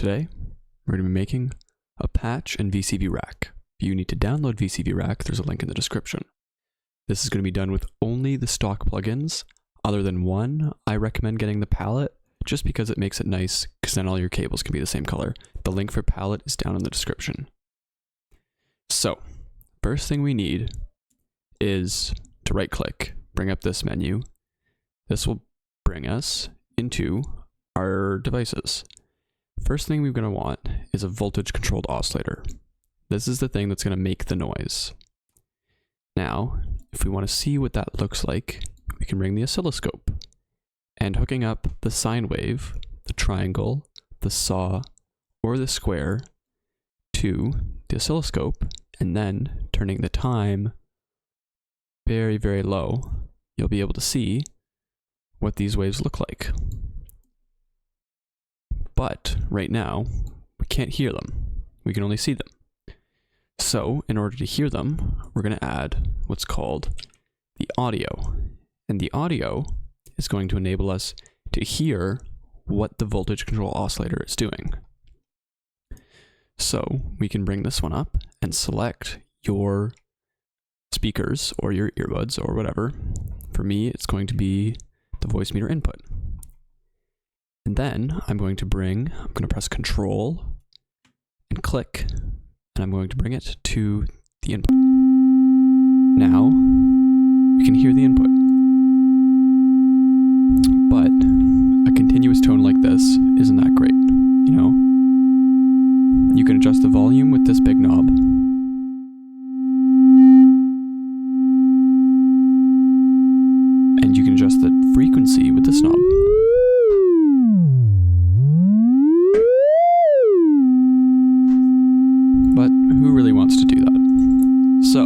Today, we're going to be making a patch in VCV Rack. If you need to download VCV Rack, there's a link in the description. This is going to be done with only the stock plugins. Other than one, I recommend getting the palette just because it makes it nice, because then all your cables can be the same color. The link for palette is down in the description. So, first thing we need is to right click, bring up this menu. This will bring us into our devices. First thing we're going to want is a voltage controlled oscillator. This is the thing that's going to make the noise. Now, if we want to see what that looks like, we can bring the oscilloscope and hooking up the sine wave, the triangle, the saw, or the square to the oscilloscope, and then turning the time very, very low, you'll be able to see what these waves look like. But right now, we can't hear them. We can only see them. So in order to hear them, we're going to add what's called the audio. And the audio is going to enable us to hear what the voltage control oscillator is doing. So we can bring this one up and select your speakers or your earbuds or whatever. For me, it's going to be the voice meter input. And then I'm going to press Control and click, and I'm going to bring it to the input. Now we can hear the input. But a continuous tone like this isn't that great, you know? You can adjust the volume with this big knob. And you can adjust the frequency with this knob. But who really wants to do that? So,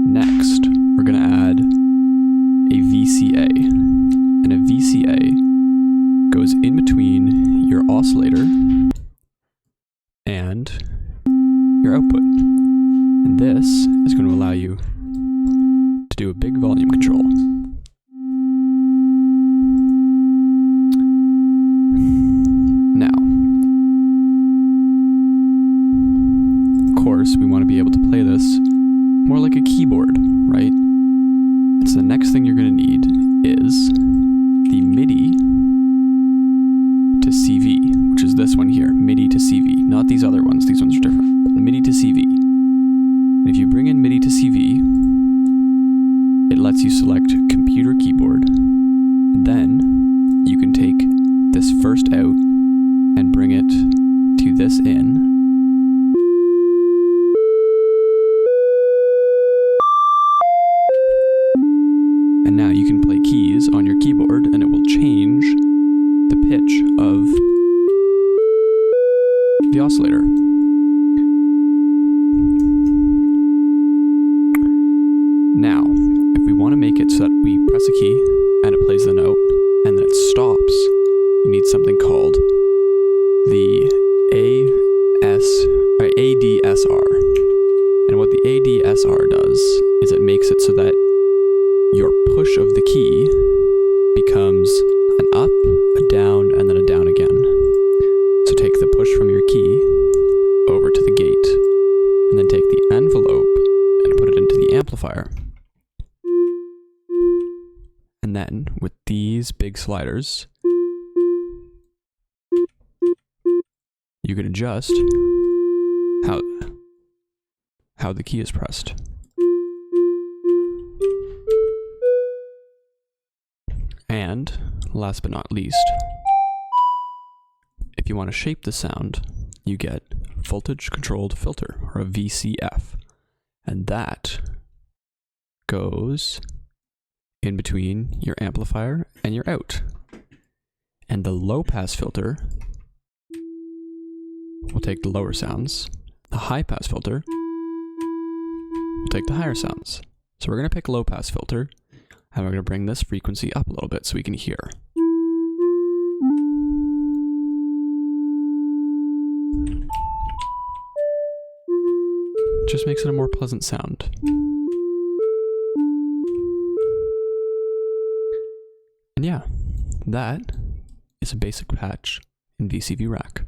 next, we're going to add a VCA. And a VCA goes in between your oscillator and your output. And this is going to allow you to do a big volume control. Now, of course, we want to be able to play this more like a keyboard, right? And so the next thing you're going to need is the MIDI to CV, which is this one here, MIDI to CV, not these other ones. These ones are different. But MIDI to CV. And if you bring in MIDI to CV, it lets you select computer keyboard. And then you can take this first out and bring it to this in. And now you can play keys on your keyboard and it will change the pitch of the oscillator. Now, if we want to make it so that we press a key and it plays the note and then it stops, you need something called the ADSR. And what the ADSR does is it makes it so that your push of the key becomes an up, a down, and then a down again. So take the push from your key over to the gate, and then take the envelope and put it into the amplifier. And then, with these big sliders, you can adjust how the key is pressed. And, last but not least, if you want to shape the sound, you get voltage controlled filter, or a VCF. And that goes in between your amplifier and your out. And the low pass filter will take the lower sounds. The high pass filter will take the higher sounds. So we're going to pick low pass filter, and we're going to bring this frequency up a little bit so we can hear. Just makes it a more pleasant sound. And yeah, that is a basic patch in VCV Rack.